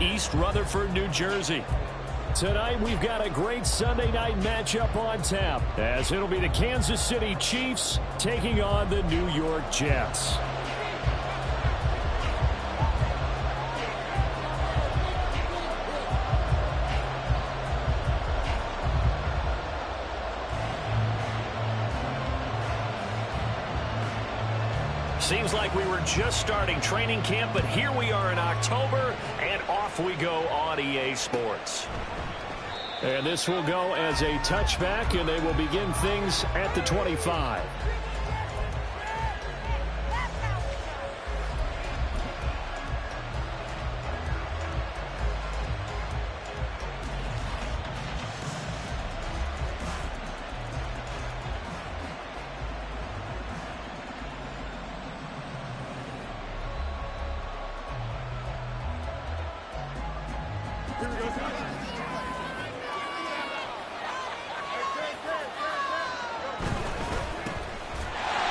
East Rutherford, New Jersey. Tonight, we've got a great Sunday night matchup on tap, as it'll be the Kansas City Chiefs taking on the New York Jets. Seems like we were just starting training camp, but here we are in October, and off we go on EA Sports. And this will go as a touchback, and they will begin things at the 25.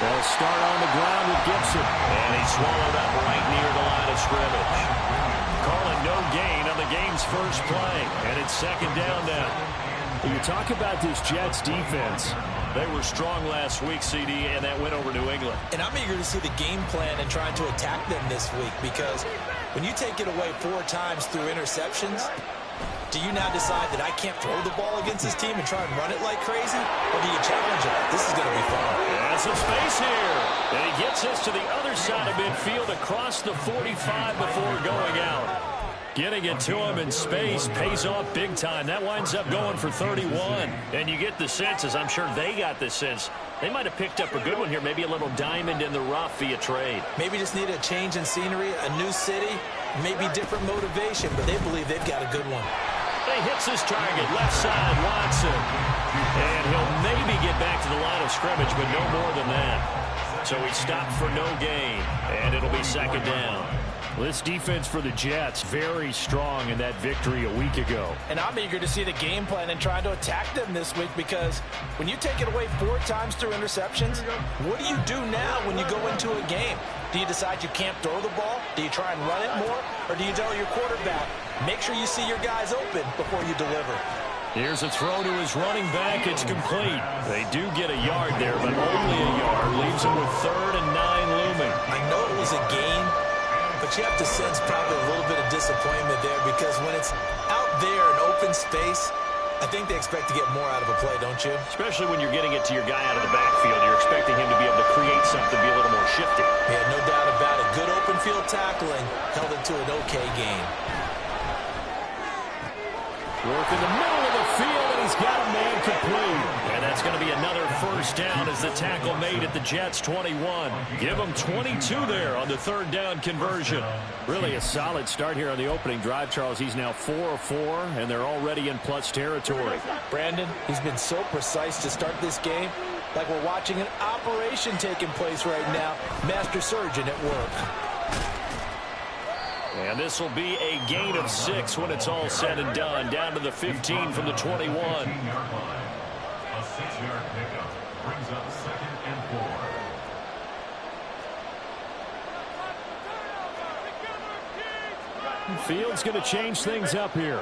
They'll start on the ground with Gibson. And he's swallowed up right near the line of scrimmage. Calling no gain on the game's first play. And it's second down now. When you talk about this Jets defense, they were strong last week, CD, and that went over New England. And I'm eager to see the game plan and trying to attack them this week, because when you take it away 4 times through interceptions, do you now decide that I can't throw the ball against this team and try and run it like crazy? Or do you challenge it? This is going to be fun. Yeah, some space here. And he gets us to the other side of midfield across the 45 before going out. Getting it to him in space pays off big time. That winds up going for 31. And you get the sense, as I'm sure they got the sense, they might have picked up a good one here. Maybe a little diamond in the rough via trade. Maybe just need a change in scenery, a new city, maybe different motivation, but they believe they've got a good one. He hits his target, left side, Watson. And he'll maybe get back to the line of scrimmage, but no more than that. So he stopped for no gain, and it'll be second down. Well, this defense for the Jets, very strong in that victory a week ago. And I'm eager to see the game plan and trying to attack them this week, because when you take it away 4 times through interceptions, what do you do now when you go into a game? Do you decide you can't throw the ball? Do you try and run it more? Or do you tell your quarterback, make sure you see your guys open before you deliver? Here's a throw to his running back. It's complete. They do get a yard there, but only a yard. Leaves him with 3rd and 9 looming. I know it was a gain, but you have to sense probably a little bit of disappointment there, because when it's out there in open space, I think they expect to get more out of a play, don't you? Especially when you're getting it to your guy out of the backfield. You're expecting him to be able to create something, be a little more shifty. Yeah, no doubt about it. Good open field tackling held it to an okay gain. Work in the middle of the field, and he's got a man complete. And that's going to be another first down as the tackle made at the Jets' 21. Give them 22 there on the 3rd down conversion. Really a solid start here on the opening drive, Charles. He's now 4 of 4, and they're already in plus territory. Brandon, he's been so precise to start this game, like we're watching an operation taking place right now. Master surgeon at work. And this will be a gain of 6 when it's all said and done. Down to the 15 from the 21. A 6-yard pickup brings up 2nd and 4. Field's going to change things up here.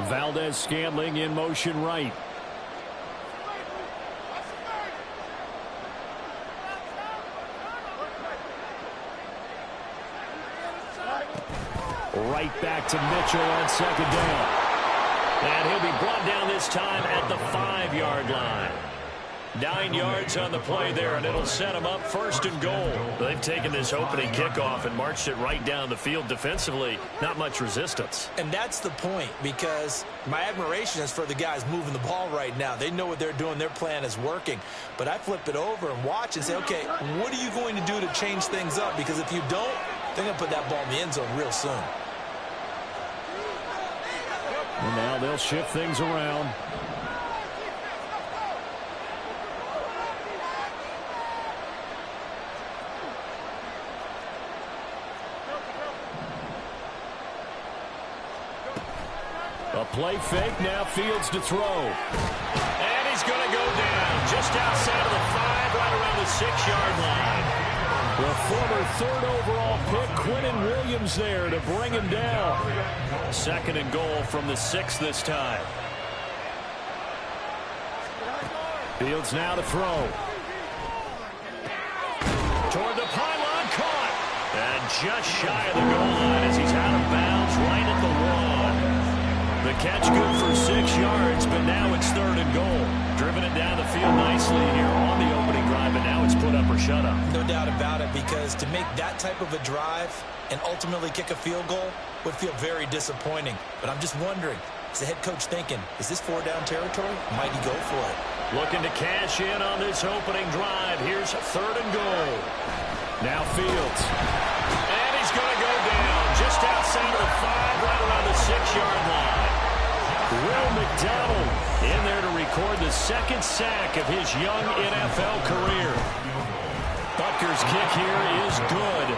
Valdez-Scantling in motion right. Right back to Mitchell on 2nd down. And he'll be brought down this time at the 5-yard line. 9 yards on the play there, and it'll set them up 1st and goal. They've taken this opening kickoff and marched it right down the field defensively. Not much resistance. And that's the point, because my admiration is for the guys moving the ball right now. They know what they're doing. Their plan is working. But I flip it over and watch and say, okay, what are you going to do to change things up? Because if you don't, they're going to put that ball in the end zone real soon. And now they'll shift things around. A play fake, now Fields to throw. And he's going to go down just outside of the 5, right around the 6-yard line. The former third overall pick, Quinnen Williams, there to bring him down. Second and goal from the 6 this time. Fields now to throw. Toward the pylon, caught. And just shy of the goal line as he's out of bounds right at the 1. The catch good for 6 yards, but now it's third and goal. Driven it down the field nicely here on the opening drive, but now it's put up or shut up. No doubt about it, because to make that type of a drive and ultimately kick a field goal would feel very disappointing. But I'm just wondering, is the head coach thinking, is this 4-down territory? Might he go for it? Looking to cash in on this opening drive. Here's third and goal. Now Fields. And he's going to go down just outside of the 5, right around the 6-yard line. Will McDonald in there to record the second sack of his young NFL career. Butker's kick here is good.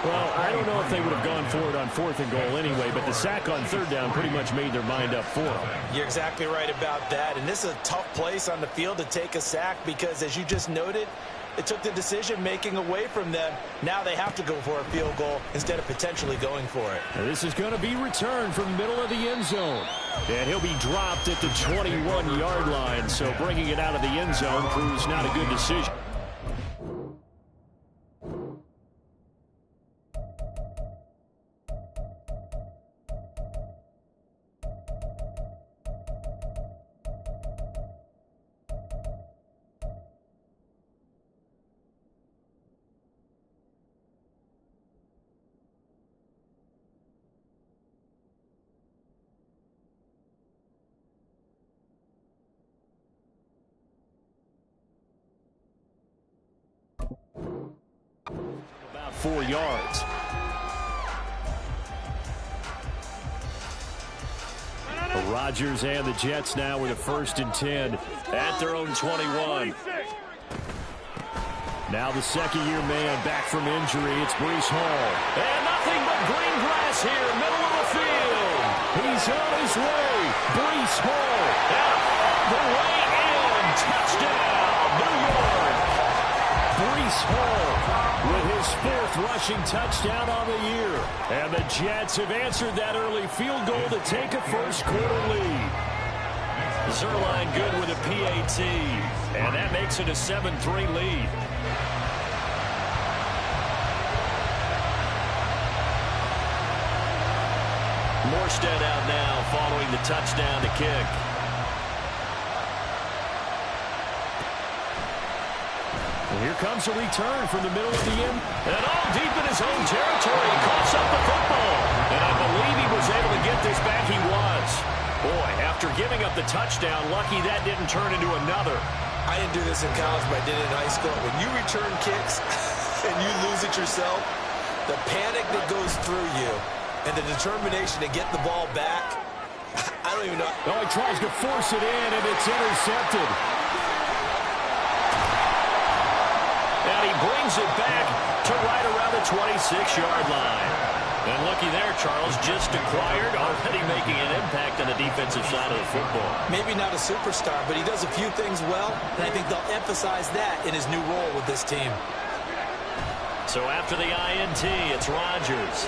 Well, I don't know if they would have gone for it on 4th and goal anyway, but the sack on 3rd down pretty much made their mind up for them. You're exactly right about that. And this is a tough place on the field to take a sack because, as you just noted, it took the decision-making away from them. Now they have to go for a field goal instead of potentially going for it. Now this is going to be returned from the middle of the end zone. And he'll be dropped at the 21-yard line, so bringing it out of the end zone proves not a good decision. About 4 yards. Rodgers and the Jets now with a 1st and 10 at their own 21. Now the second-year man back from injury. It's Breece Hall. And nothing but green grass here, middle of the field. He's on his way. Breece Hall out the way in. Touchdown, New York. Breece Hall with his 4th rushing touchdown on the year. And the Jets have answered that early field goal to take a first-quarter lead. Zerline good with a PAT. And that makes it a 7-3 lead. Morstead out now following the touchdown to kick. Here comes a return from the middle of the end. And all deep in his own territory. He coughs up the football. And I believe he was able to get this back. He was. Boy, after giving up the touchdown, lucky that didn't turn into another. I didn't do this in college, but I did it in high school. When you return kicks and you lose it yourself, the panic that goes through you and the determination to get the ball back, I don't even know. Oh, he tries to force it in, and it's intercepted. And he brings it back to right around the 26-yard line. And looky there, Charles, just acquired, already making an impact on the defensive side of the football. Maybe not a superstar, but he does a few things well, and I think they'll emphasize that in his new role with this team. So after the INT, it's Rodgers.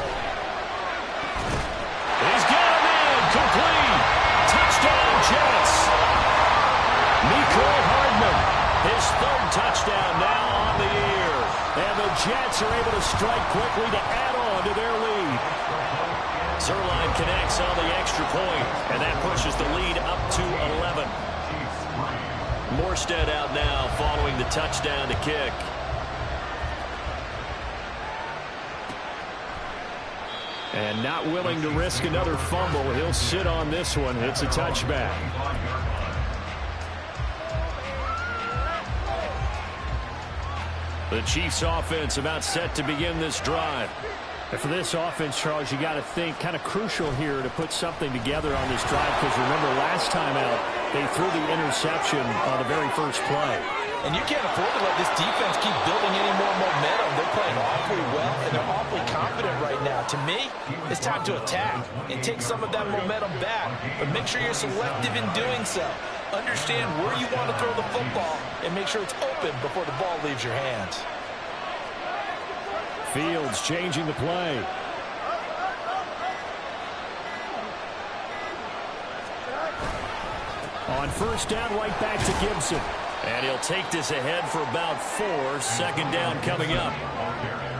He's got him in, complete. Touchdown, Jets. Mecole Hardman, his 3rd touchdown now on the year. And the Jets are able to strike quickly to add on to their lead. Zerline connects on the extra point, and that pushes the lead up to 11. Morstead out now following the touchdown to kick. And not willing to risk another fumble. He'll sit on this one. It's a touchback. The Chiefs offense about set to begin this drive. And for this offense, Charles, you got to think kind of crucial here to put something together on this drive, because remember last time out they threw the interception on the very first play. And you can't afford to let this defense keep building any more momentum. They're playing awfully well, and they're awfully confident right now. To me, it's time to attack and take some of that momentum back. But make sure you're selective in doing so. Understand where you want to throw the football and make sure it's open before the ball leaves your hands. Fields changing the play. On first down, right back to Gibson. And he'll take this ahead for about 4. Second down coming up.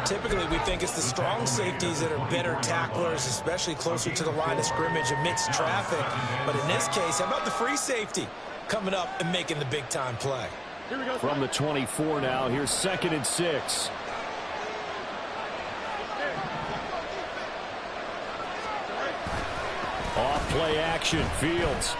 Typically, we think it's the strong safeties that are better tacklers, especially closer to the line of scrimmage amidst traffic. But in this case, how about the free safety coming up and making the big-time play? From the 24 now, here's 2nd and 6. Off play action, Fields.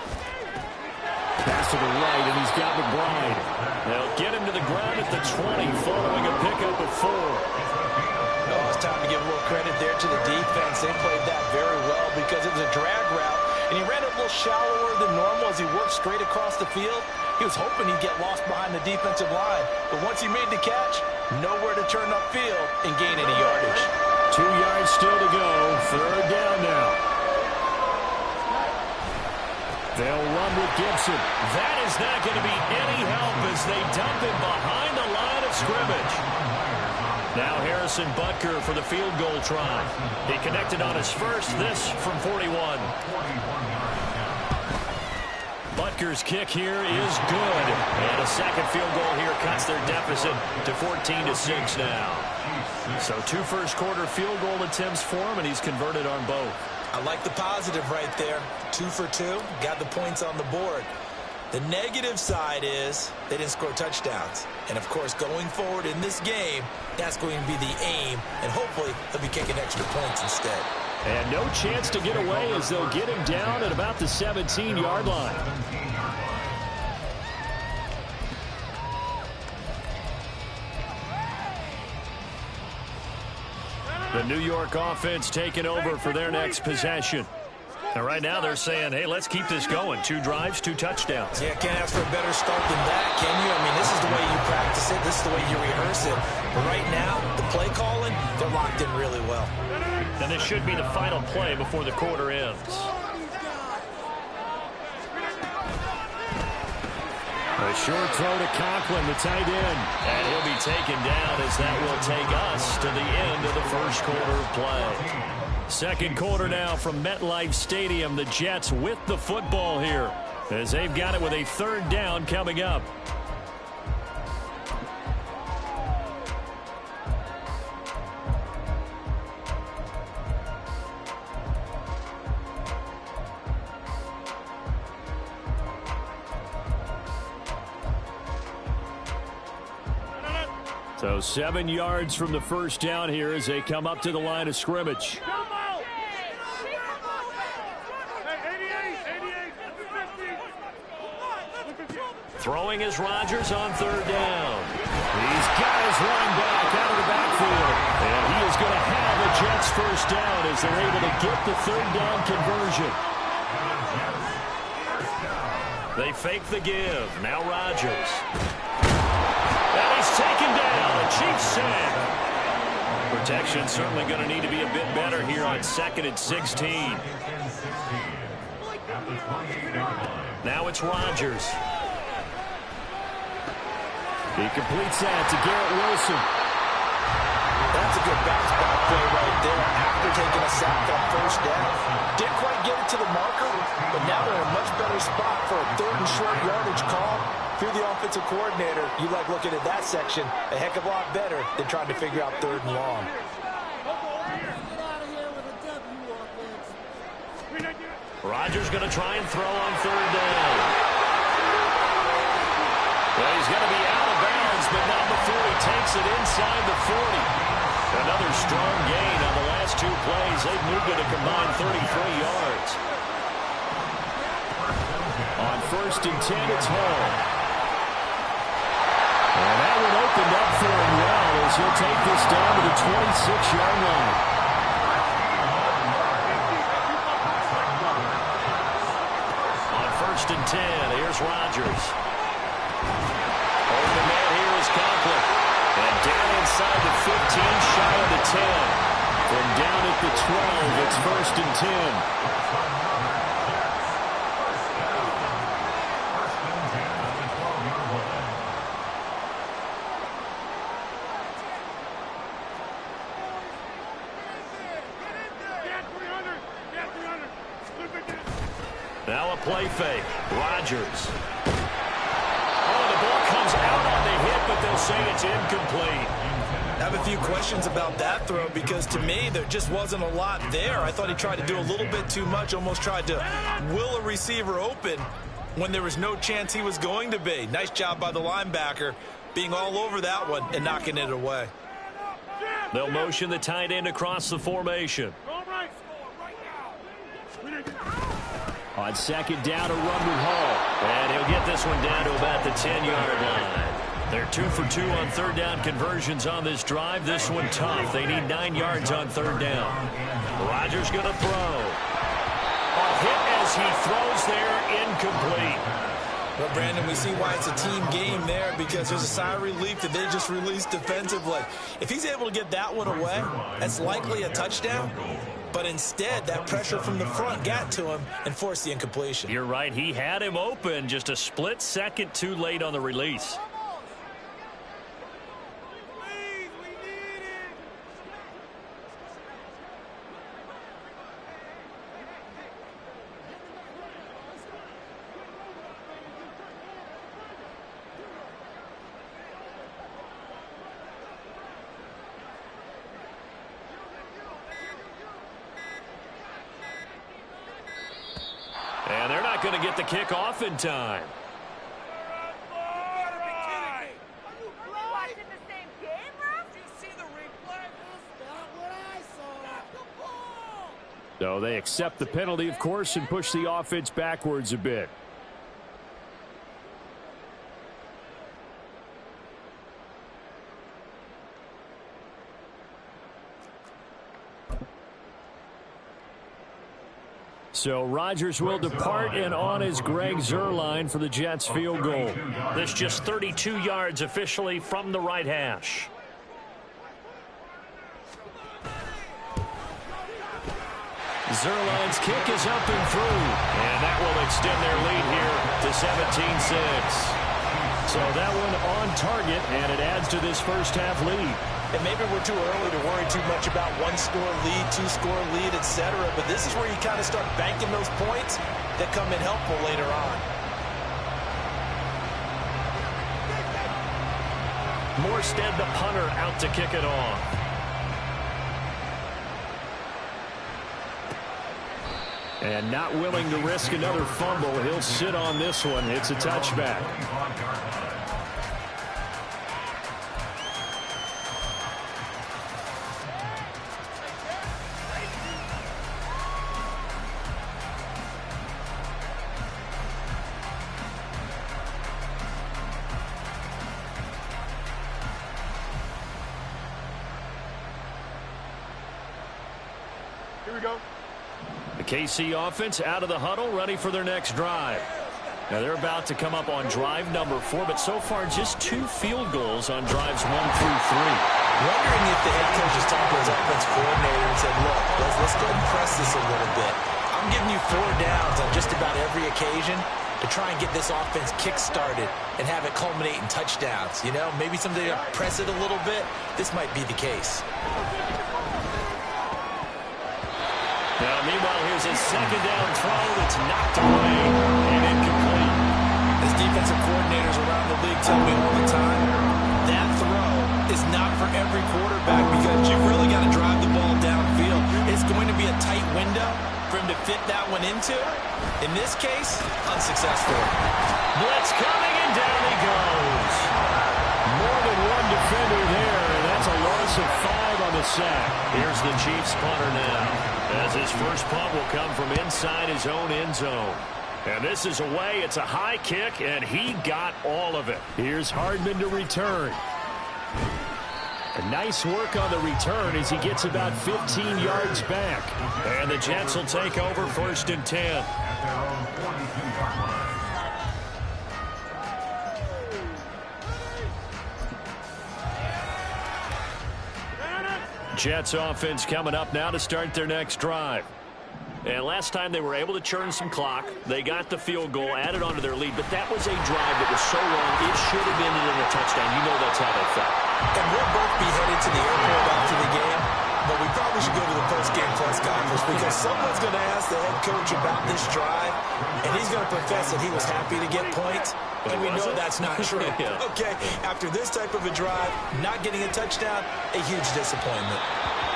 Pass to the right, and he's got McBride. They'll get him to the ground at the 20, following a pickup of 4. Oh, it's time to give a little credit there to the defense. They played that very well because it was a drag route, and he ran it a little shallower than normal as he worked straight across the field. He was hoping he'd get lost behind the defensive line, but once he made the catch, nowhere to turn upfield and gain any yardage. 2 yards still to go. 3rd down now. They'll run with Gibson. That is not going to be any help as they dump him behind the line of scrimmage. Now Harrison Butker for the field goal try. He connected on his first, this from 41. Butker's kick here is good. And a second field goal here cuts their deficit to 14-6 now. So 2 first-quarter field goal attempts for him, and he's converted on both. I like the positive right there. 2 for 2. Got the points on the board. The negative side is they didn't score touchdowns. And, of course, going forward in this game, that's going to be the aim. And hopefully he'll be kicking extra points instead. And no chance to get away as they'll get him down at about the 17-yard line. The New York offense taking over for their next possession. And right now they're saying, hey, let's keep this going. 2 drives, 2 touchdowns. Yeah, can't ask for a better start than that, can you? I mean, this is the way you practice it. This is the way you rehearse it. But right now, the play calling, they're locked in really well. And this should be the final play before the quarter ends. A short throw to Conklin, the tight end. And he'll be taken down as that will take us to the end of the first quarter of play. Second quarter now from MetLife Stadium. The Jets with the football here as they've got it with a 3rd down coming up. So 7 yards from the first down here as they come up to the line of scrimmage. Throwing is Rodgers on 3rd down. He's got his line back out of the backfield. And he is going to have the Jets first down as they're able to get the 3rd down conversion. They fake the give. Now Rodgers. And he's taken down. A Chiefs sack. Protection certainly going to need to be a bit better here on 2nd and 16. Now it's Rodgers. He completes that to Garrett Wilson. That's a good bounce-back play right there after taking a sack on first down. Didn't quite get it to the marker, but now they're in a much better spot for a 3rd and short yardage call. If you're the offensive coordinator, you like looking at that section a heck of a lot better than trying to figure out 3rd and long. Rodgers going to try and throw on 3rd down. Well, he's going to be out of bounds, but not before he takes it inside the 40. Another strong gain on the last 2 plays. They've moved it a combined 33 yards. On 1st and 10, it's Hall. And that one opened up for him well as he'll take this down to the 26-yard line. On 1st and 10, here's Rodgers. Open man here is Conklin. And down inside the 15, shy of the 10. From down at the 12, it's 1st and 10. Now a play fake. Rodgers. Oh, the ball comes out on the hit, but they'll say it's incomplete. I have a few questions about that throw because to me there just wasn't a lot there. I thought he tried to do a little bit too much, almost tried to will a receiver open when there was no chance he was going to be. Nice job by the linebacker being all over that one and knocking it away. They'll motion the tight end across the formation. On second down, a run with Hall. And he'll get this one down to about the 10-yard line. They're 2 for 2 on third down conversions on this drive. This one tough. They need 9 yards on third down. Rodgers going to throw. A hit as he throws there, incomplete. Well, Brandon, we see why it's a team game there because there's a sigh of relief that they just released defensively. If he's able to get that one away, that's likely a touchdown. But instead, that pressure from the front got to him and forced the incompletion. You're right. He had him open, just a split second too late on the release. And they're not going to get the kick off in time. So they accept the penalty, of course, and push the offense backwards a bit. So Rodgers will depart, and on is Greg Zuerlein for the Jets field goal. This just 32 yards officially from the right hash. Zuerlein's kick is up and through, and that will extend their lead here to 17-6. So that one on target, and it adds to this first half lead. And maybe we're too early to worry too much about one-score lead, two-score lead, etc. But this is where you kind of start banking those points that come in helpful later on. Morstead, the punter, out to kick it off. And not willing to risk another fumble, he'll sit on this one. It's a touchback. Here we go. The KC offense out of the huddle, ready for their next drive. Now they're about to come up on drive number 4, but so far just 2 field goals on drives 1 through 3. Wondering if the head coach is talking to his offense coordinator and said, look, let's go and press this a little bit. I'm giving you 4 downs on just about every occasion to try and get this offense kick-started and have it culminate in touchdowns. You know, maybe someday to press it a little bit. This might be the case. Now, meanwhile, here's a second down throw that's knocked away and incomplete. As defensive coordinators around the league tell me all the time, that throw is not for every quarterback because you've really got to drive the ball downfield. It's going to be a tight window for him to fit that one into. In this case, unsuccessful. Blitz coming, and down he goes. More than one defender there, and that's a loss of 5 on the sack. Here's the Chiefs punter now, as his first punt will come from inside his own end zone. And this is away. It's a high kick, and he got all of it. Here's Hardman to return. A nice work on the return as he gets about 15 yards back. And the Jets will take over 1st and 10. Jets offense coming up now to start their next drive. And last time they were able to churn some clock. They got the field goal, added on to their lead, but that was a drive that was so long it should have ended in a touchdown. You know that's how they felt. And we'll both be headed to the airport after the game, but we probably should go to the post-game press conference because someone's going to ask the head coach about this drive, and he's going to profess that he was happy to get points, and we know that's not true. Okay, after this type of a drive, not getting a touchdown, a huge disappointment.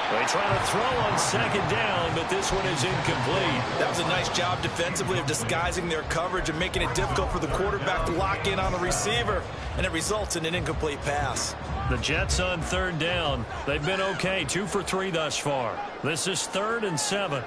They try to throw on second down, but this one is incomplete. That was a nice job defensively of disguising their coverage and making it difficult for the quarterback to lock in on the receiver, and it results in an incomplete pass. The Jets on third down. They've been okay, 2 for 3 thus far. This is 3rd and 7.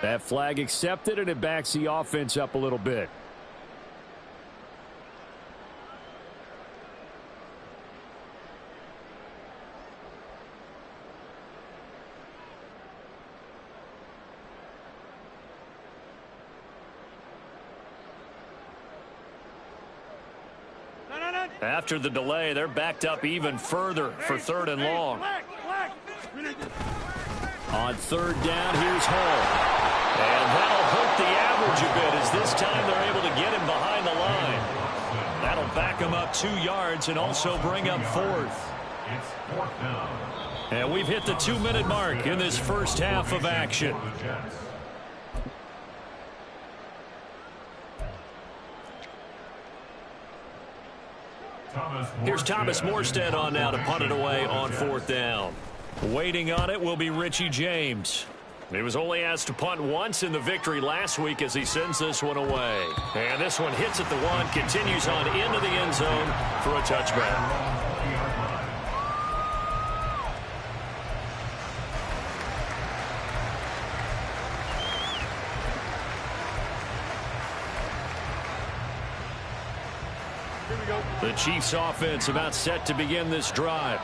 That flag accepted, and it backs the offense up a little bit. After the delay, they're backed up even further for 3rd and long. On 3rd down, here's Hall. And that'll hurt the average a bit as this time they're able to get him behind the line. That'll back him up 2 yards and also bring up 4th. It's 4th down. And we've hit the 2-minute mark in this first half of action. Here's Thomas Morstead on now to punt it away on 4th down. Waiting on it will be Richie James. He was only asked to punt once in the victory last week as he sends this one away. And this one hits at the 1, continues on into the end zone for a touchback. The Chiefs offense about set to begin this drive.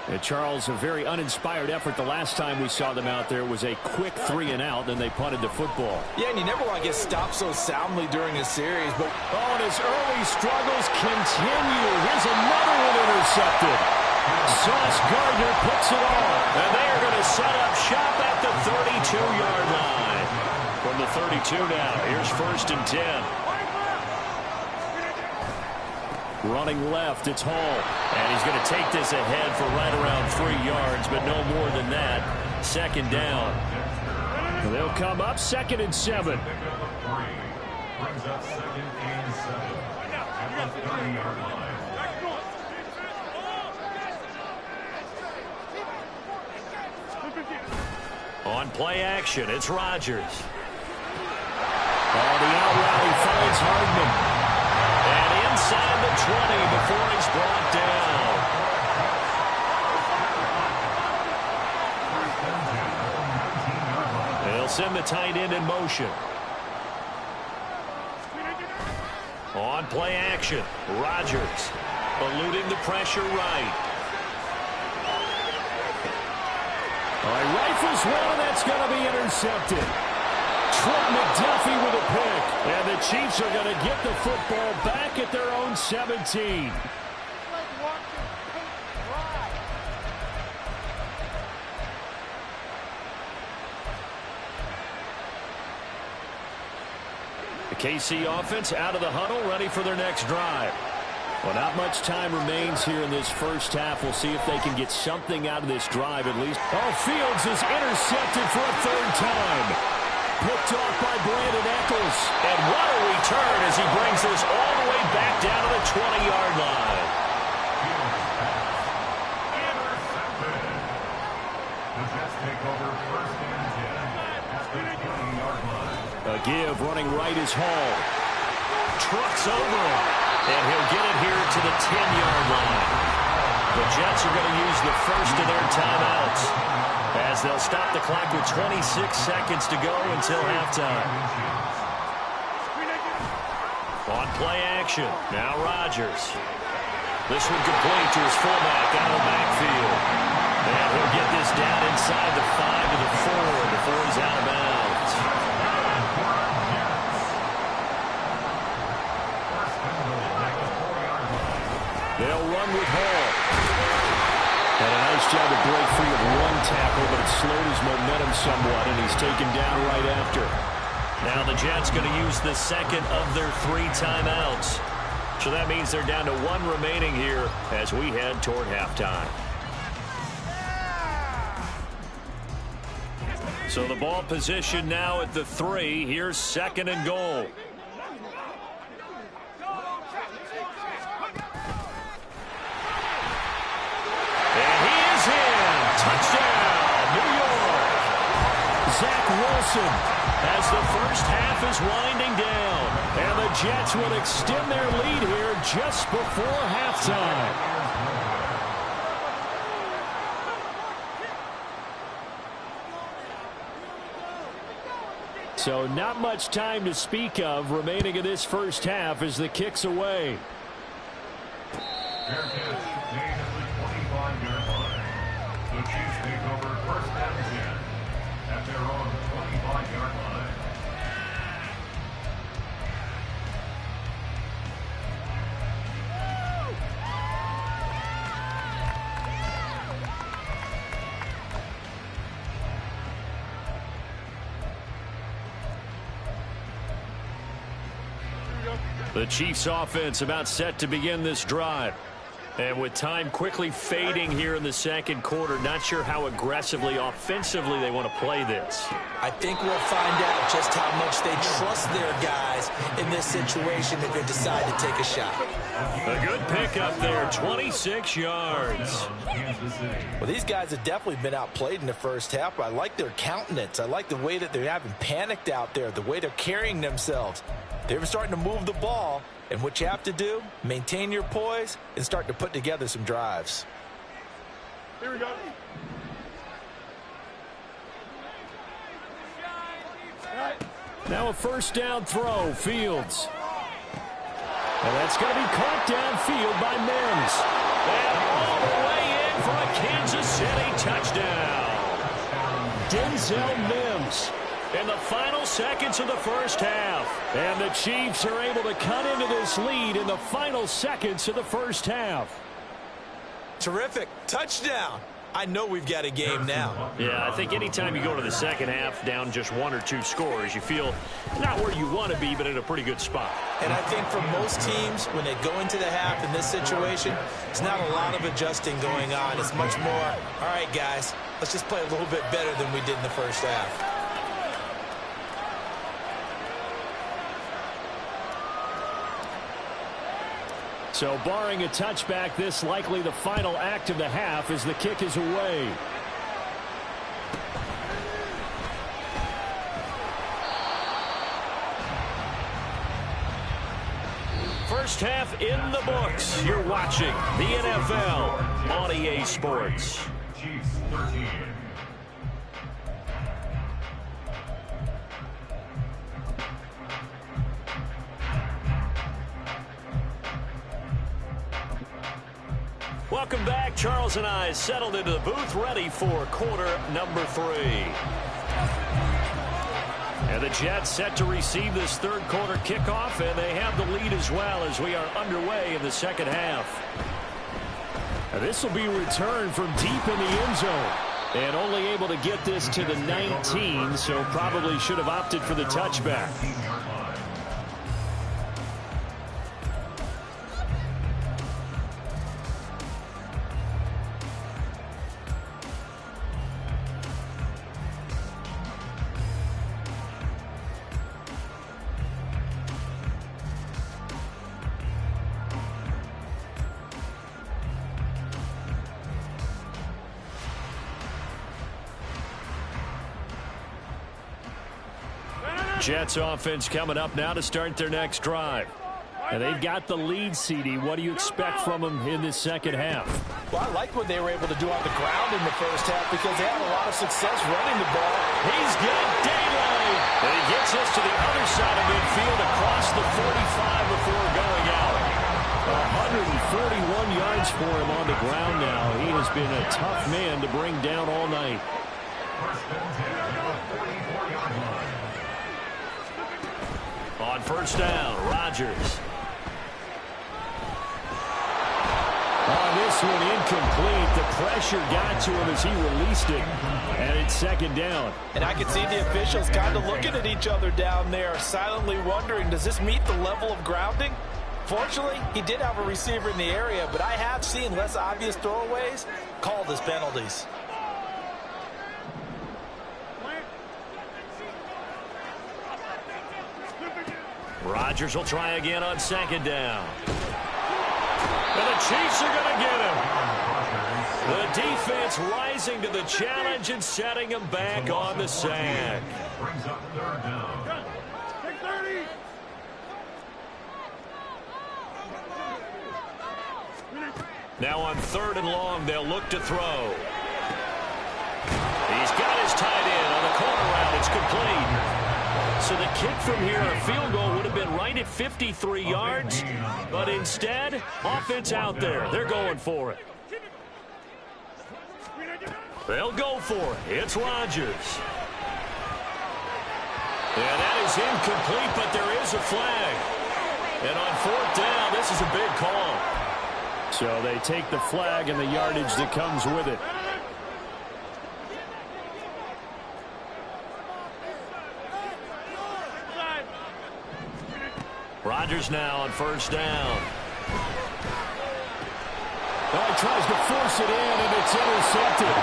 And Charles, a very uninspired effort the last time we saw them out there was a quick 3 and out, then they punted the football. Yeah, and you never want to get stopped so soundly during a series. But and his early struggles continue. Here's another one intercepted. Sauce Gardner puts it on. And they are going to set up shop at the 32-yard line. From the 32 now, here's 1st and 10. Running left, it's Hall. And he's going to take this ahead for right around 3 yards, but no more than that. 2nd down. They'll come up 2nd and 7. Brings up 2nd and 7. At the 30-yard line. On play action, it's Rodgers. The out route, he finds Hardman. And inside the 20 before he's brought down. They'll send the tight end in motion. On play action, Rodgers eluding the pressure right. Rifles one, that's going to be intercepted. Trent McDuffie with a pick. And the Chiefs are going to get the football back at their own 17. The KC offense out of the huddle, ready for their next drive. Well, not much time remains here in this first half. We'll see if they can get something out of this drive at least. Fields is intercepted for a 3rd time. Picked off by Brandon Eccles. And what a return as he brings this all the way back down to the 20-yard line. The Jets take over 1st and 10 at the 20-yard line. A give running right is Hall. Trucks over him. And he'll get it here to the 10-yard line. The Jets are going to use the first of their timeouts as they'll stop the clock with 26 seconds to go until halftime. On play action, now Rodgers. This one complete to his fullback out of the backfield. And he'll get this down inside the 5 to the 4 before he's out of bounds. They'll run with Hall. And a nice job to break free of one tackle, but it slowed his momentum somewhat, and he's taken down right after. Now the Jets going to use the second of their 3 timeouts. So that means they're down to 1 remaining here as we head toward halftime. So the ball position now at the 3. Here's 2nd and goal. And he is in. Touchdown, New York. Zach Wilson as the first half is winding down. And the Jets will extend their lead here just before halftime. So not much time to speak of remaining in this first half as the kick's away. Fair catch made at the 25-yard line. The Chiefs take over 1st and 10 at their own 25-yard line. The Chiefs offense about set to begin this drive. And with time quickly fading here in the 2nd quarter, not sure how aggressively, offensively they want to play this. I think we'll find out just how much they trust their guys in this situation if they decide to take a shot. A good pickup there, 26 yards. Well, these guys have definitely been outplayed in the first half, but I like their countenance. I like the way that they haven't panicked out there, the way they're carrying themselves. They're starting to move the ball, and what you have to do, maintain your poise and start to put together some drives. Here we go. Now a first down throw, Fields. And that's going to be caught downfield by Mims. And all the way in for a Kansas City touchdown. Denzel Mims. In the final seconds of the first half. And the Chiefs are able to cut into this lead in the final seconds of the first half. Terrific. Touchdown. I know we've got a game now. Yeah, I think anytime you go to the second half down just 1 or 2 scores, you feel not where you want to be, but in a pretty good spot. And I think for most teams, when they go into the half in this situation, it's not a lot of adjusting going on. It's much more, all right, guys, let's just play a little bit better than we did in the first half. So barring a touchback, this likely the final act of the half as the kick is away. First half in the books. You're watching the NFL on EA Sports. Chiefs 13. Welcome back. Charles and I settled into the booth ready for quarter number 3. And the Jets set to receive this 3rd quarter kickoff, and they have the lead as well as we are underway in the second half. And this will be returned from deep in the end zone. And only able to get this to the 19, so probably should have opted for the touchback. Jets offense coming up now to start their next drive. And they've got the lead, CD. What do you expect from them in this second half? Well, I like what they were able to do on the ground in the first half because they had a lot of success running the ball. He's got daylight. And he gets us to the other side of midfield across the 45 before 41 yards for him on the ground now. He has been a tough man to bring down all night. On first down, Rodgers. On this one, incomplete. The pressure got to him as he released it, and it's second down. And I can see the officials kind of looking at each other down there, silently wondering, does this meet the level of grounding? Fortunately, he did have a receiver in the area, but I have seen less obvious throwaways called as penalties. Rodgers will try again on second down. And the Chiefs are going to get him. The defense rising to the challenge and setting him back on the sack. Brings up third down. Take 30. Now on third and long, they'll look to throw. He's got his tight end on the corner route. It's complete. So the kick from here, a field goal, would have been right at 53 yards. But instead, offense out there. They're going for it. They'll go for it. It's Rodgers. And that is incomplete, but there is a flag. And on fourth down, this is a big call. So they take the flag and the yardage that comes with it. Rodgers now on first down. Oh, he tries to force it in, and it's intercepted.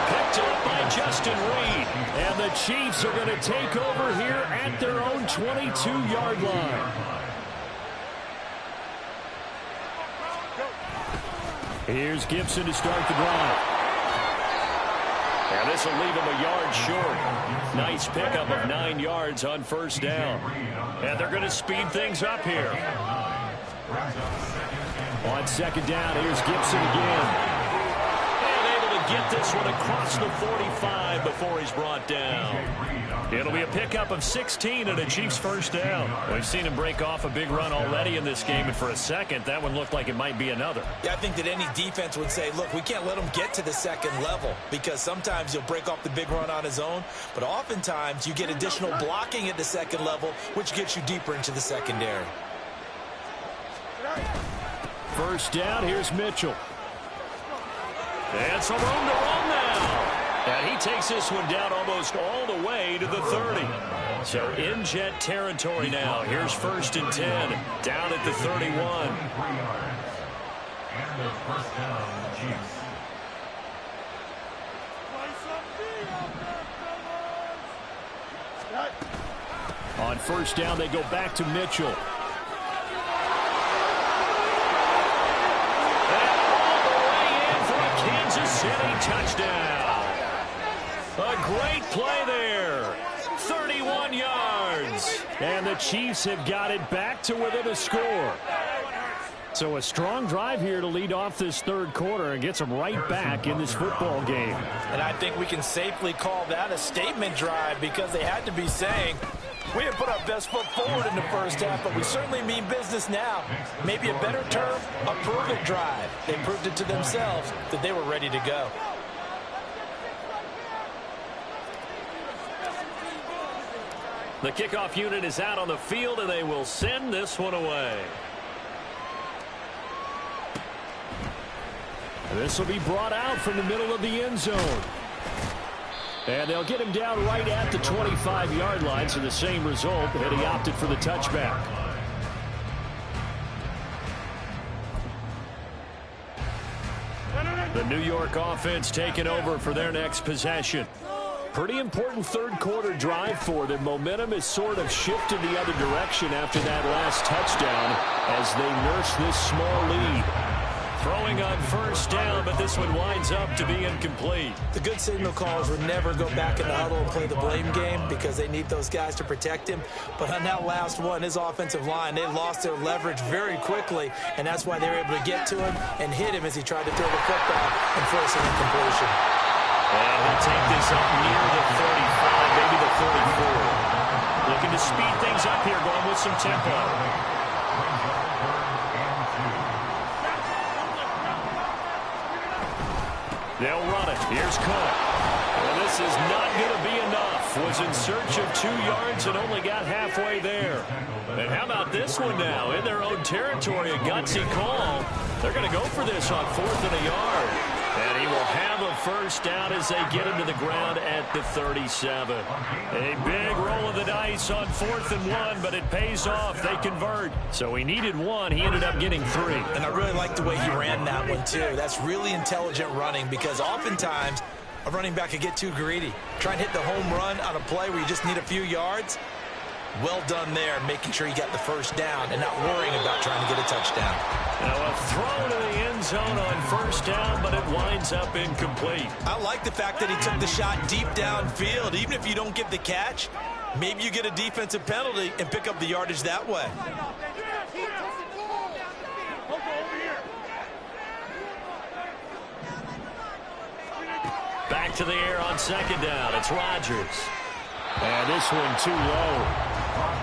Picked up by Justin Reed. And the Chiefs are going to take over here at their own 22-yard line. Here's Gibson to start the drive. And this will leave him a yard short. Nice pickup of 9 yards on first down. And they're going to speed things up here. On second down, here's Gibson again. And able to get this one across the 45 before he's brought down. It'll be a pickup of 16 and a Chiefs first down. We've seen him break off a big run already in this game, and for a second, that one looked like it might be another. Yeah, I think that any defense would say, look, we can't let him get to the second level because sometimes he'll break off the big run on his own, but oftentimes you get additional blocking at the second level, which gets you deeper into the secondary. First down, here's Mitchell. And some room to run now. And he takes this one down almost all the way to the 30. So in Jet territory now. Here's first and 10. Down at the 31. And the first down, Chiefs. On first down, they go back to Mitchell. And all the way in for a Kansas City touchdown. A great play there. 31 yards. And the Chiefs have got it back to within a score. So a strong drive here to lead off this third quarter and gets them right back in this football game. And I think we can safely call that a statement drive because they had to be saying, we didn't put our best foot forward in the first half, but we certainly mean business now. Maybe a better term, a prove-it drive. They proved it to themselves that they were ready to go. The kickoff unit is out on the field, and they will send this one away. This will be brought out from the middle of the end zone. And they'll get him down right at the 25-yard line, so the same result, and he opted for the touchback. The New York offense taking over for their next possession. Pretty important third quarter drive for them. Momentum has sort of shifted the other direction after that last touchdown as they nurse this small lead. Throwing on first down, but this one winds up to be incomplete. The good signal callers would never go back in the huddle and play the blame game because they need those guys to protect him. But on that last one, his offensive line, they lost their leverage very quickly, and that's why they were able to get to him and hit him as he tried to throw the football and force an incompletion. And he'll take this up near the 35, maybe the 34. Looking to speed things up here, going with some tempo. They'll run it. Here's Cook. Well, this is not going to be enough. Was in search of 2 yards and only got halfway there. And how about this one now? In their own territory, a gutsy call. They're going to go for this on 4th and a yard. And he will have a first down as they get him to the ground at the 37. A big roll of the dice on 4th and 1, but it pays off. They convert. So he needed 1. He ended up getting 3. And I really like the way he ran that one, too. That's really intelligent running because oftentimes a running back could get too greedy. Try and hit the home run on a play where you just need a few yards. Well done there, making sure you got the first down and not worrying about trying to get a touchdown. Now a throw to the end zone on first down, but it winds up incomplete. I like the fact that he took the shot deep downfield. Even if you don't get the catch, maybe you get a defensive penalty and pick up the yardage that way. Back to the air on 2nd down. It's Rodgers. And this one too low.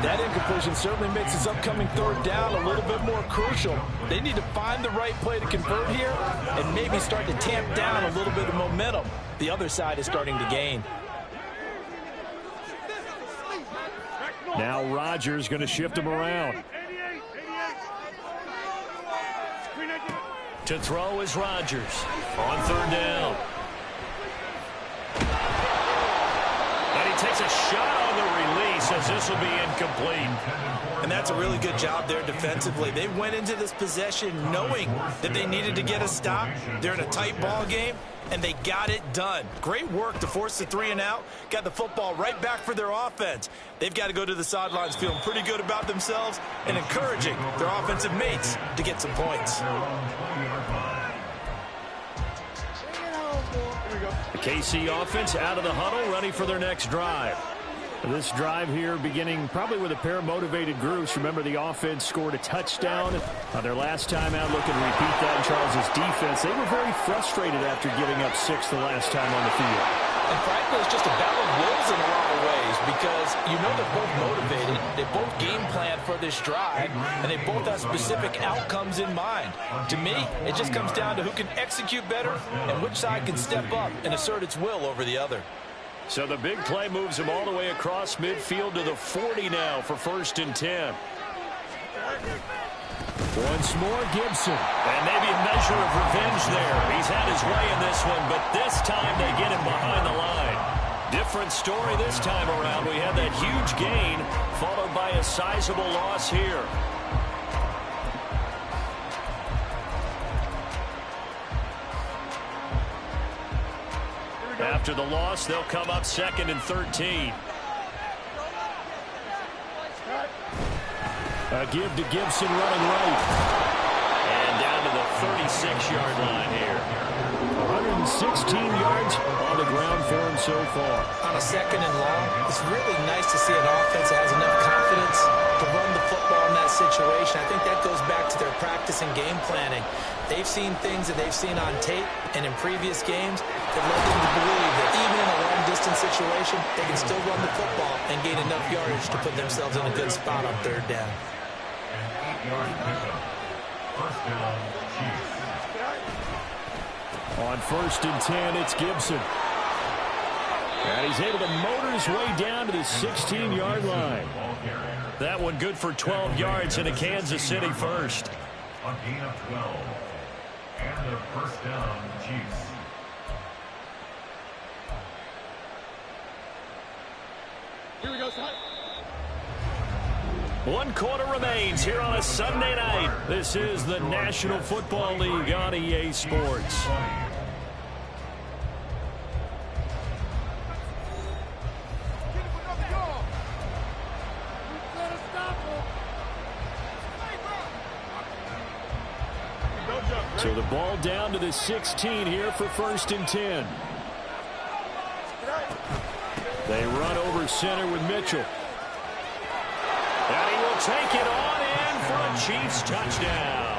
That incompletion certainly makes his upcoming 3rd down a little bit more crucial. They need to find the right play to convert here and maybe start to tamp down a little bit of momentum. The other side is starting to gain. Now Rodgers going to shift him around. To throw is Rodgers on 3rd down. And he takes a shot on the release as this will be incomplete. And that's a really good job there defensively. They went into this possession knowing that they needed to get a stop. They're in a tight ball game, and they got it done. Great work to force the 3 and out. Got the football right back for their offense. They've got to go to the sidelines feeling pretty good about themselves and encouraging their offensive mates to get some points. The KC offense out of the huddle, ready for their next drive. This drive here beginning probably with a pair of motivated groups. Remember, the offense scored a touchdown on their last time out. Looking to repeat that in Charles' defense. They were very frustrated after giving up 6 the last time on the field. And frankly, it's just a battle of wills in a lot of ways because you know they're both motivated. They both game plan for this drive, and they both have specific outcomes in mind. To me, it just comes down to who can execute better and which side can step up and assert its will over the other. So the big play moves him all the way across midfield to the 40 now for 1st and 10. Once more, Gibson. And maybe a measure of revenge there. He's had his way in this one, but this time they get him behind the line. Different story this time around. We had that huge gain followed by a sizable loss here. After the loss, they'll come up 2nd and 13. A give to Gibson running right. And down to the 36-yard line here. 116 yards on the ground for him so far. On a 2nd and long, it's really nice to see an offense that has enough confidence to run the football in that situation. I think that goes back to their practice and game planning. They've seen things that they've seen on tape and in previous games that led them to believe that even in a long-distance situation, they can still run the football and gain enough yardage to put themselves in a good spot on 3rd down. On 1st and 10, it's Gibson. And he's able to motor his way down to the 16-yard line. That one good for 12 yards in a Kansas City first. A gain of 12. And a 1st down, Chiefs. Here we go, son. 1 quarter remains here on a Sunday night. This is the National Football League on EA Sports. So the ball down to the 16 here for 1st and 10. They run over center with Mitchell. And he will take it on in for a Chiefs touchdown.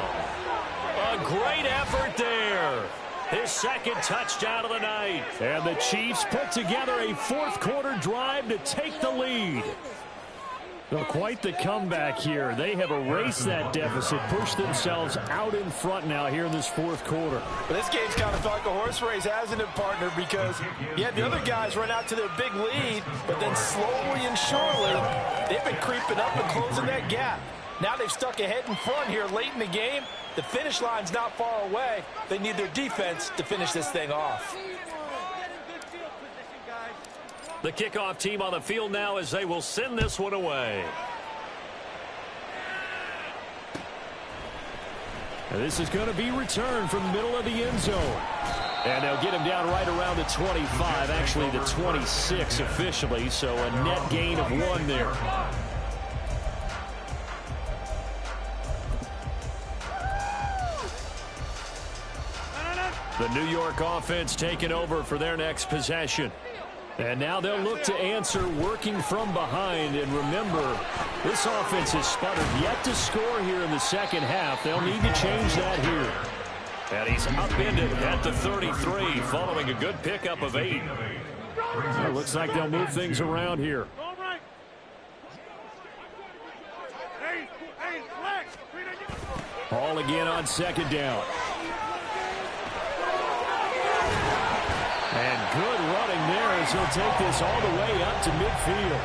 A great effort there. His 2nd touchdown of the night. And the Chiefs put together a 4th quarter drive to take the lead. Well, quite the comeback here. They have erased that deficit, pushed themselves out in front now here in this fourth quarter. But this game's kind of like a horse race, hasn't it, partner? Because you had the other guys run out to their big lead, but then slowly and surely, they've been creeping up and closing that gap. Now they've stuck ahead in front here late in the game. The finish line's not far away. They need their defense to finish this thing off. The kickoff team on the field now as they will send this one away. And this is going to be returned from the middle of the end zone. And they'll get him down right around the 25, actually the 26 officially, so a net gain of 1 there. The New York offense taking over for their next possession. And now they'll look to answer working from behind. And remember, this offense has sputtered yet to score here in the second half. They'll need to change that here. And he's upended at the 33 following a good pickup of 8. It looks like they'll move things around here. Ball again on second down. And good running there as he'll take this all the way up to midfield.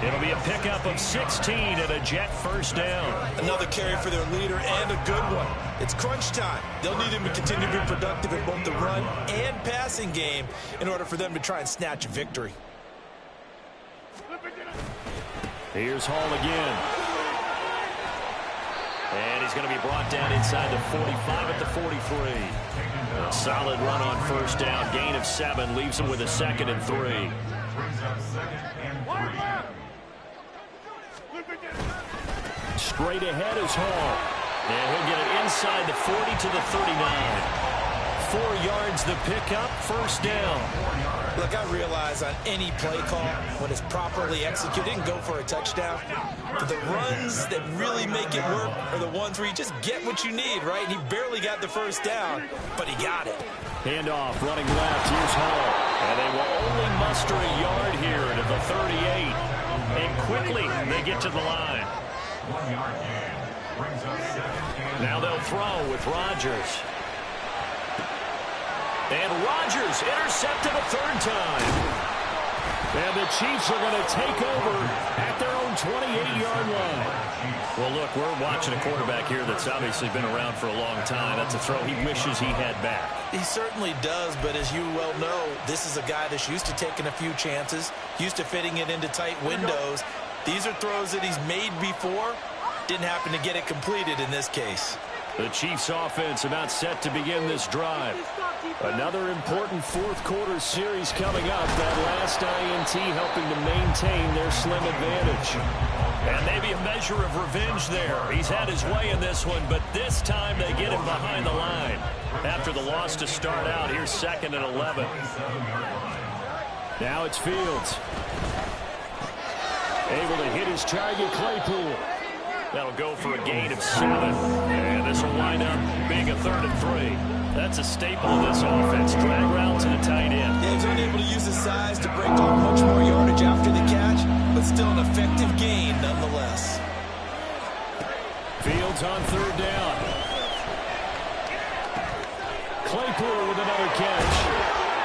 It'll be a pickup of 16 and a Jet first down. Another carry for their leader and a good one. It's crunch time. They'll need him to continue to be productive in both the run and passing game in order for them to try and snatch a victory. Here's Hall again. And he's going to be brought down inside the 45 at the 43. A solid run on first down. Gain of 7 leaves him with a 2nd and 3. Straight ahead is Hall. And he'll get it inside the 40 to the 39. 4 yards the pickup, first down. Look, I realize on any play call, when it's properly executed and go for a touchdown, but the runs that really make it work are the ones where you just get what you need, right? And he barely got the first down, but he got it. Handoff, running left, here's Hall. And they will only muster a yard here to the 38. And quickly, they get to the line. 1 yard gain brings up 2nd and Now they'll throw with Rodgers. And Rodgers intercepted a 3rd time. And the Chiefs are going to take over at their own 28-yard line. Well, look, we're watching a quarterback here that's obviously been around for a long time. That's a throw he wishes he had back. He certainly does, but as you well know, this is a guy that's used to taking a few chances, used to fitting it into tight windows. These are throws that he's made before. Didn't happen to get it completed in this case. The Chiefs offense about set to begin this drive. Another important fourth quarter series coming up. That last INT helping to maintain their slim advantage. And maybe a measure of revenge there. He's had his way in this one, but this time they get him behind the line. After the loss to start out, here's 2nd and 11. Now it's Fields. Able to hit his target, Claypool. That'll go for a gain of 7. And this will wind up being a 3rd and 3. That's a staple of this offense. Drag route to the tight end. Yeah, he's unable to use his size to break off much more yardage after the catch, but still an effective gain nonetheless. Fields on 3rd down. Claypool with another catch.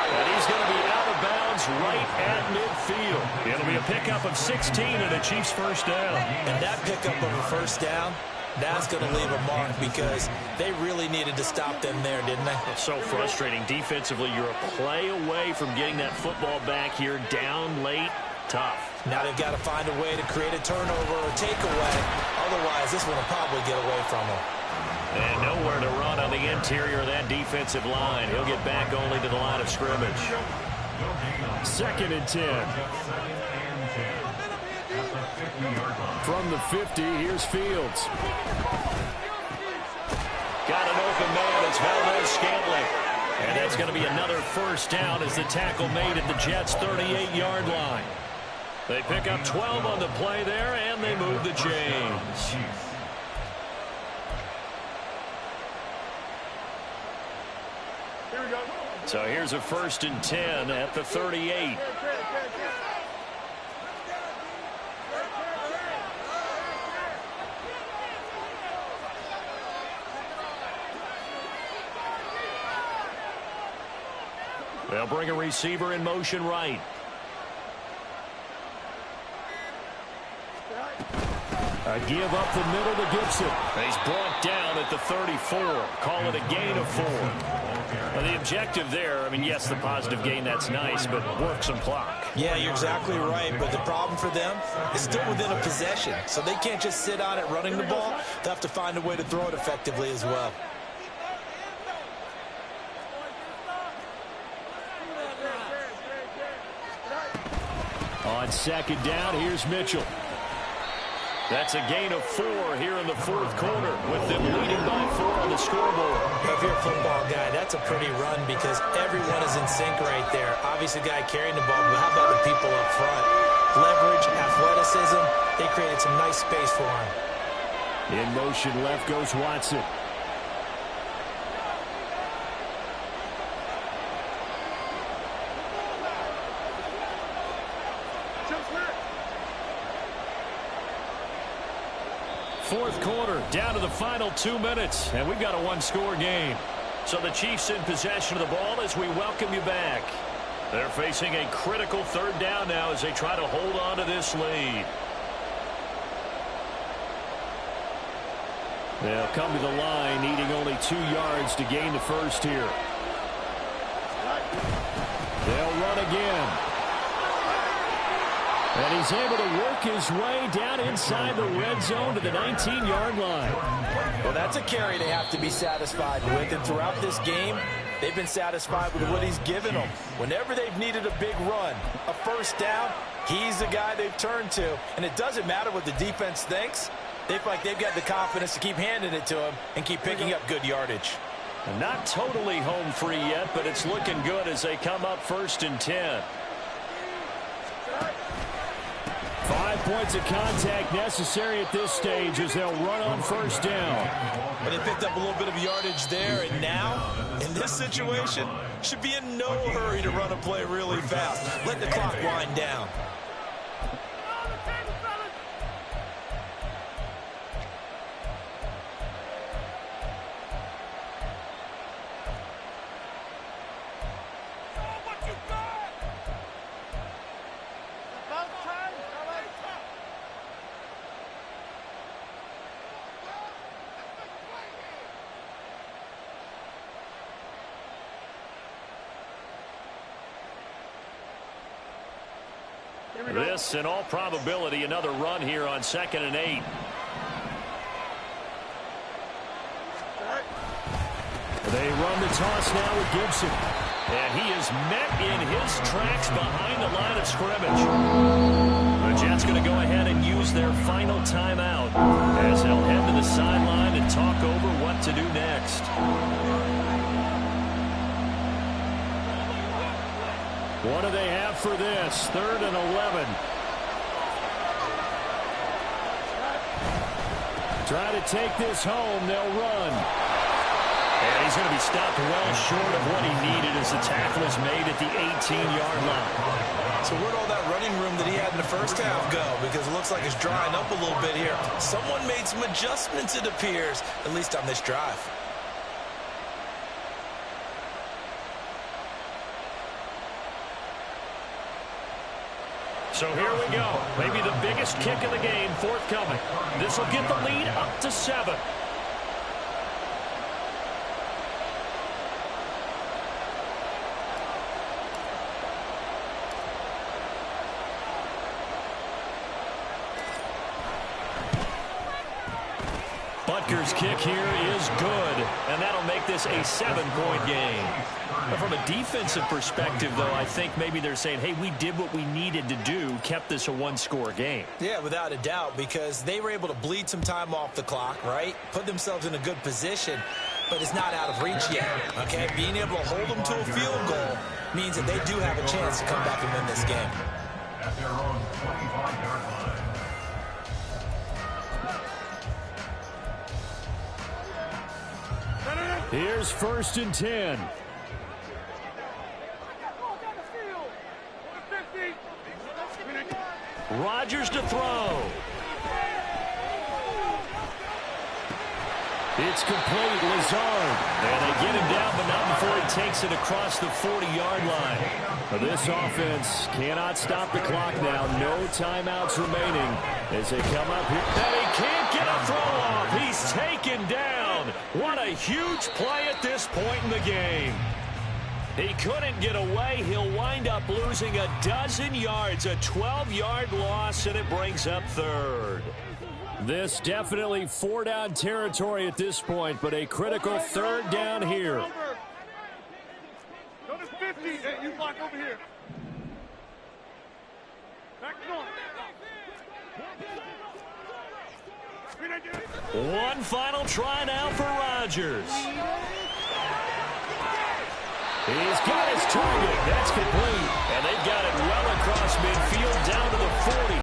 And he's going to be out of bounds right at midfield. It'll be a pickup of 16 and a Chiefs first down. And that pickup of a first down, that's going to leave a mark because they really needed to stop them there, didn't they? It's so frustrating. Defensively, you're a play away from getting that football back here down late. Tough. Now they've got to find a way to create a turnover or takeaway. Otherwise, this one will probably get away from them. And nowhere to run on the interior of that defensive line. He'll get back only to the line of scrimmage. 2nd and 10. From the 50, here's Fields. Got an open man. It's Valdez-Scantling. And that's going to be another first down as the tackle made at the Jets' 38-yard line. They pick up 12 on the play there, and they move the chains. So here's a 1st and 10 at the 38. They'll bring a receiver in motion right. A give up the middle to Gibson. He's brought down at the 34. Call it a gain of 4. Well, the objective there, I mean, yes, the positive gain, that's nice, but work some clock. Yeah, you're exactly right, but the problem for them is still within a possession, so they can't just sit on it running the ball. They'll have to find a way to throw it effectively as well. On second down, here's Mitchell. That's a gain of 4 here in the fourth quarter with them leading by 4 on the scoreboard. If you're a football guy, that's a pretty run because everyone is in sync right there. Obviously, the guy carrying the ball, but how about the people up front? Leverage, athleticism, they created some nice space for him. In motion left goes Watson. Fourth quarter, down to the final 2 minutes, and we've got a one-score game. So the Chiefs in possession of the ball as we welcome you back. They're facing a critical third down now as they try to hold on to this lead. They'll come to the line, needing only 2 yards to gain the first here. They'll run again. And he's able to work his way down inside the red zone to the 19-yard line. Well, that's a carry they have to be satisfied with. And throughout this game, they've been satisfied with what he's given them. Whenever they've needed a big run, a first down, he's the guy they've turned to. And it doesn't matter what the defense thinks. They feel like they've got the confidence to keep handing it to him and keep picking up good yardage. Not totally home free yet, but it's looking good as they come up 1st and 10. 5 points of contact necessary at this stage as they'll run on first down. But they picked up a little bit of yardage there, and now, in this situation, should be in no hurry to run a play really fast. Let the clock wind down. This, in all probability, another run here on 2nd and 8. They run the toss now with Gibson. And he is met in his tracks behind the line of scrimmage. The Jets going to go ahead and use their final timeout as they'll head to the sideline and talk over what to do next. What do they have for this? 3rd and 11. Try to take this home. They'll run. And he's going to be stopped well short of what he needed as the tackle is made at the 18-yard line. So where'd all that running room that he had in the first half go? Because it looks like it's drying up a little bit here. Someone made some adjustments, it appears, at least on this drive. So here we go. Maybe the biggest kick of the game forthcoming. This will get the lead up to 7. Butker's kick here is good, and that'll make this a 7-point game. But from a defensive perspective, though, I think maybe they're saying, hey, we did what we needed to do, kept this a one-score game. Yeah, without a doubt, because they were able to bleed some time off the clock, right? Put themselves in a good position, but it's not out of reach yet, okay? Being able to hold them to a field goal means that they do have a chance to come back and win this game. At their own 25-yard line. Here's 1st and 10. Rodgers to throw. It's complete. Lazard. And they get him down, but not before he takes it across the 40-yard line. This offense cannot stop the clock now. No timeouts remaining as they come up here. And he can't get a throw off. He's taken down. What a huge play at this point in the game. He couldn't get away. He'll wind up losing a dozen yards, a 12-yard loss, and it brings up third. This definitely four-down territory at this point, but a critical third down here. Go to 50. Hey, you block over here. Back on. One final try now for Rodgers. He's got his target. That's complete. And they've got it well across midfield down to the 40.